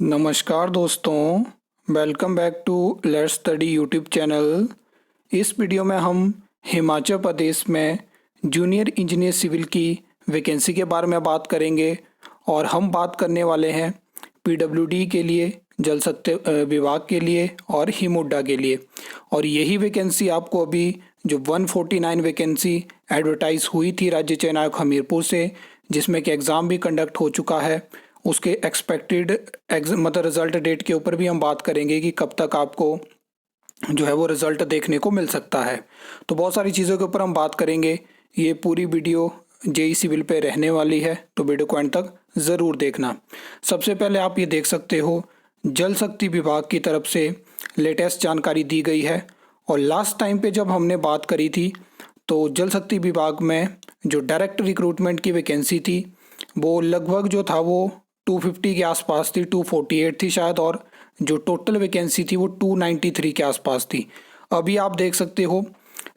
नमस्कार दोस्तों, welcome back to let's study YouTube channel. इस वीडियो में हम हिमाचल प्रदेश में जूनियर इंजीनियर सिविल की वैकेंसी के बारे में बात करेंगे और हम बात करने वाले हैं पीडब्ल्यूडी के लिए, जल शक्ति विभाग के लिए और हिमुडा के लिए। और यही वैकेंसी आपको अभी जो 149 वैकेंसी एडवर्टाइज हुई थी राज्य चयन आयोग हमीरपुर से, जिसमें कि एग्ज़ाम भी कंडक्ट हो चुका है, उसके एक्सपेक्टेड मतलब रिज़ल्ट डेट के ऊपर भी हम बात करेंगे कि कब तक आपको जो है वो रिज़ल्ट देखने को मिल सकता है। तो बहुत सारी चीज़ों के ऊपर हम बात करेंगे। ये पूरी वीडियो जेई सिविल पे रहने वाली है, तो वीडियो को एंड तक ज़रूर देखना। सबसे पहले आप ये देख सकते हो, जल शक्ति विभाग की तरफ से लेटेस्ट जानकारी दी गई है। और लास्ट टाइम पे जब हमने बात करी थी तो जल शक्ति विभाग में जो डायरेक्ट रिक्रूटमेंट की वैकेंसी थी वो लगभग जो था वो 250 के आसपास थी, 248 थी शायद, और जो टोटल वैकेंसी थी वो 293 के आसपास थी। अभी आप देख सकते हो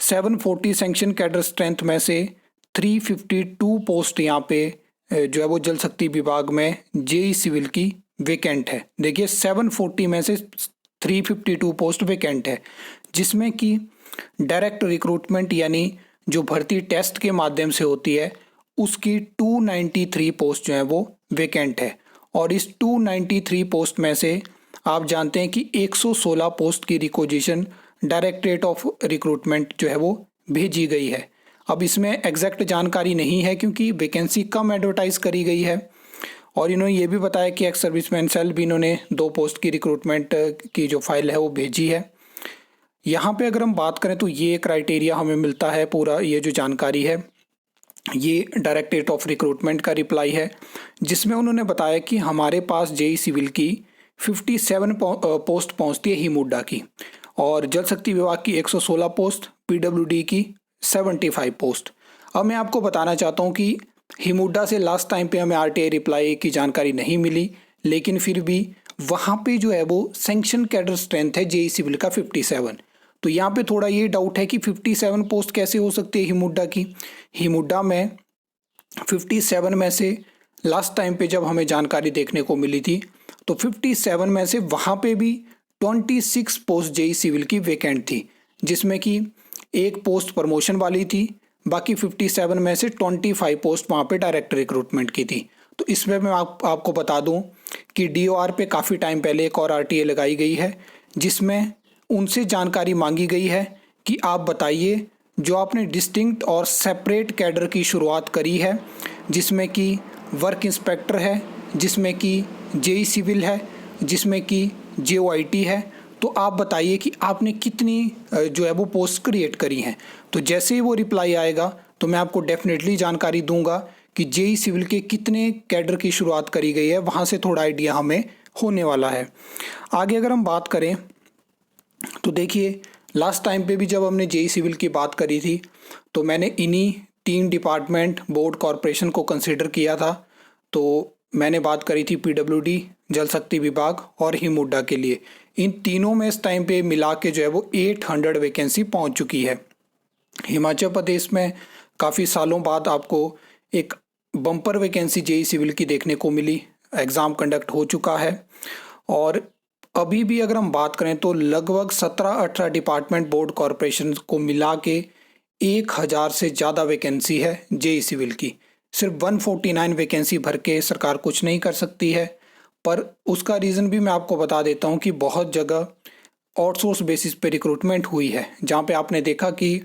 740 सैंक्शन कैडर स्ट्रेंथ में से 352 पोस्ट यहाँ पे जो है वो जल शक्ति विभाग में जेई सिविल की वैकेंट है। देखिए 740 में से 352 पोस्ट वैकेंट है, जिसमें कि डायरेक्ट रिक्रूटमेंट यानी जो भर्ती टेस्ट के माध्यम से होती है उसकी 293 पोस्ट जो है वो वैकेंट है। और इस 293 पोस्ट में से आप जानते हैं कि 116 पोस्ट की रिक्वेजिशन डायरेक्टरेट ऑफ रिक्रूटमेंट जो है वो भेजी गई है। अब इसमें एग्जैक्ट जानकारी नहीं है क्योंकि वैकेंसी कम एडवर्टाइज करी गई है। और इन्होंने ये भी बताया कि एक्स सर्विसमैन सेल भी इन्होंने 2 पोस्ट की रिक्रूटमेंट की जो फाइल है वो भेजी है। यहाँ पे अगर हम बात करें तो ये क्राइटेरिया हमें मिलता है, पूरा ये जो जानकारी है ये डायरेक्टरेट ऑफ रिक्रूटमेंट का रिप्लाई है, जिसमें उन्होंने बताया कि हमारे पास जेई सिविल की 57 पोस्ट पहुंचती है हिमुडा की, और जल शक्ति विभाग की 116 पोस्ट, पीडब्ल्यूडी की 75 पोस्ट। अब मैं आपको बताना चाहता हूं कि हिमुडा से लास्ट टाइम पे हमें आरटीआई रिप्लाई की जानकारी नहीं मिली, लेकिन फिर भी वहाँ पे जो है वो सैंक्शन कैडर स्ट्रेंथ है जेई सिविल का 57। तो यहाँ पे थोड़ा ये डाउट है कि 57 पोस्ट कैसे हो सकती है हिमुडा की। हिमुडा में 57 में से लास्ट टाइम पे जब हमें जानकारी देखने को मिली थी तो 57 में से वहाँ पे भी 26 पोस्ट जेई सिविल की वैकेंट थी, जिसमें कि एक पोस्ट प्रमोशन वाली थी, बाकी 57 में से 25 पोस्ट वहाँ पे डायरेक्ट रिक्रूटमेंट की थी। तो इसमें मैं आपको बता दूं कि डीओआर पे काफ़ी टाइम पहले एक और आरटीए लगाई गई है, जिसमें उनसे जानकारी मांगी गई है कि आप बताइए जो आपने डिस्टिंक्ट और सेपरेट कैडर की शुरुआत करी है, जिसमें कि वर्क इंस्पेक्टर है, जिसमें कि जेई सिविल है, जिसमें कि जेओआईटी है, तो आप बताइए कि आपने कितनी जो है वो पोस्ट क्रिएट करी हैं। तो जैसे ही वो रिप्लाई आएगा तो मैं आपको डेफिनेटली जानकारी दूंगा कि जेई सिविल के कितने कैडर की शुरुआत करी गई है, वहाँ से थोड़ा आइडिया हमें होने वाला है। आगे अगर हम बात करें तो देखिए लास्ट टाइम पे भी जब हमने जेई सिविल की बात करी थी तो मैंने इन्हीं 3 डिपार्टमेंट बोर्ड कॉरपोरेशन को कंसिडर किया था। तो मैंने बात करी थी पीडब्ल्यूडी, जल शक्ति विभाग और हिमुडा के लिए। इन तीनों में इस टाइम पे मिला के जो है वो 800 वैकेंसी पहुंच चुकी है। हिमाचल प्रदेश में काफ़ी सालों बाद आपको एक बम्पर वैकेंसी जेई सिविल की देखने को मिली। एग्ज़ाम कंडक्ट हो चुका है और अभी भी अगर हम बात करें तो लगभग 17-18 डिपार्टमेंट बोर्ड कॉरपोरेशन को मिला के 1000 से ज़्यादा वैकेंसी है जेई सिविल की। सिर्फ 149 वैकेंसी भर के सरकार कुछ नहीं कर सकती है, पर उसका रीज़न भी मैं आपको बता देता हूँ कि बहुत जगह आउटसोर्स बेसिस पे रिक्रूटमेंट हुई है, जहाँ पे आपने देखा कि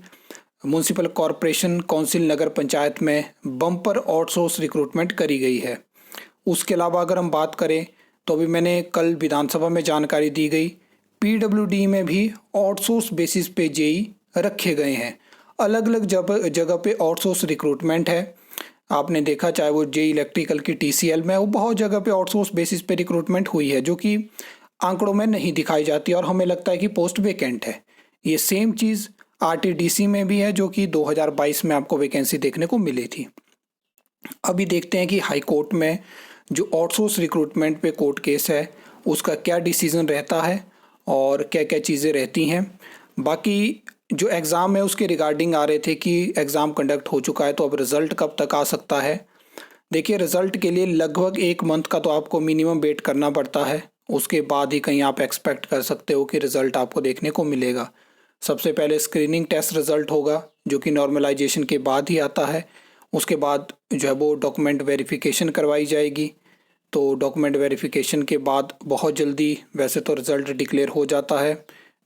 म्यूनसिपल कॉरपोरेशन, काउंसिल, नगर पंचायत में बम्पर आउटसोर्स रिक्रूटमेंट करी गई है। उसके अलावा अगर हम बात करें तो अभी मैंने कल विधानसभा में जानकारी दी गई, पीडब्ल्यूडी में भी आउटसोर्स बेसिस पे जेई रखे गए हैं। अलग अलग जगह पे आउटसोर्स रिक्रूटमेंट है। आपने देखा चाहे वो जेई इलेक्ट्रिकल की टीसीएल में, वो बहुत जगह पे आउटसोर्स बेसिस पे रिक्रूटमेंट हुई है, जो कि आंकड़ों में नहीं दिखाई जाती और हमें लगता है कि पोस्ट वैकेंट है। ये सेम चीज़ आरटीडीसी में भी है, जो कि 2022 में आपको वैकेंसी देखने को मिली थी। अभी देखते हैं कि हाई कोर्ट में जो आउटसोर्स रिक्रूटमेंट पे कोर्ट केस है उसका क्या डिसीजन रहता है और क्या क्या चीज़ें रहती हैं। बाकी जो एग्ज़ाम है उसके रिगार्डिंग आ रहे थे कि एग्ज़ाम कंडक्ट हो चुका है, तो अब रिज़ल्ट कब तक आ सकता है। देखिए रिज़ल्ट के लिए लगभग 1 मंथ का तो आपको मिनिमम वेट करना पड़ता है। उसके बाद ही कहीं आप एक्सपेक्ट कर सकते हो कि रिज़ल्ट आपको देखने को मिलेगा। सबसे पहले स्क्रीनिंग टेस्ट रिज़ल्ट होगा जो कि नॉर्मलाइजेशन के बाद ही आता है। उसके बाद जो है वो डॉक्यूमेंट वेरिफिकेशन करवाई जाएगी। तो डॉक्यूमेंट वेरिफिकेशन के बाद बहुत जल्दी वैसे तो रिज़ल्ट डिक्लेयर हो जाता है,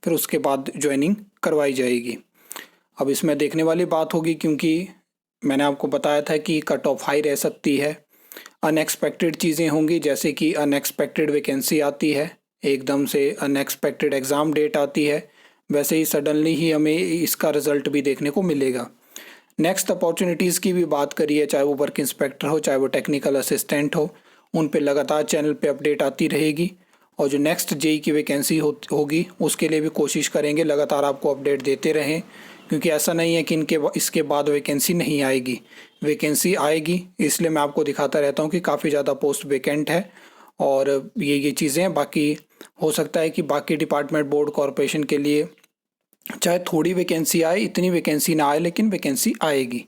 फिर उसके बाद ज्वाइनिंग करवाई जाएगी। अब इसमें देखने वाली बात होगी क्योंकि मैंने आपको बताया था कि कट ऑफ हाई रह सकती है। अनएक्सपेक्टेड चीज़ें होंगी जैसे कि अनएक्सपेक्टेड वैकेंसी आती है, एकदम से अनएक्सपेक्टेड एग्ज़ाम डेट आती है, वैसे ही सडनली ही हमें इसका रिज़ल्ट भी देखने को मिलेगा। नेक्स्ट अपॉर्चुनिटीज़ की भी बात करिए, चाहे वो वर्क इंस्पेक्टर हो चाहे वो टेक्निकल असिस्टेंट हो, उन पे लगातार चैनल पे अपडेट आती रहेगी। और जो नेक्स्ट जेई की वैकेंसी होगी उसके लिए भी कोशिश करेंगे लगातार आपको अपडेट देते रहें, क्योंकि ऐसा नहीं है कि इसके बाद वैकेंसी नहीं आएगी, वैकेंसी आएगी। इसलिए मैं आपको दिखाता रहता हूँ कि काफ़ी ज़्यादा पोस्ट वैकेंट है और ये चीज़ें हैं। बाकी हो सकता है कि बाकी डिपार्टमेंट बोर्ड कॉरपोरेशन के लिए चाहे थोड़ी वैकेंसी आए, इतनी वैकेंसी ना आए, लेकिन वैकेंसी आएगी।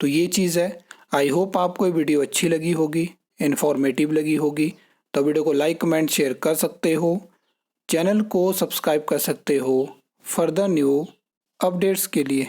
तो ये चीज़ है। आई होप आपको ये वीडियो अच्छी लगी होगी, इन्फॉर्मेटिव लगी होगी। तो वीडियो को लाइक कमेंट शेयर कर सकते हो, चैनल को सब्सक्राइब कर सकते हो फर्दर न्यू अपडेट्स के लिए।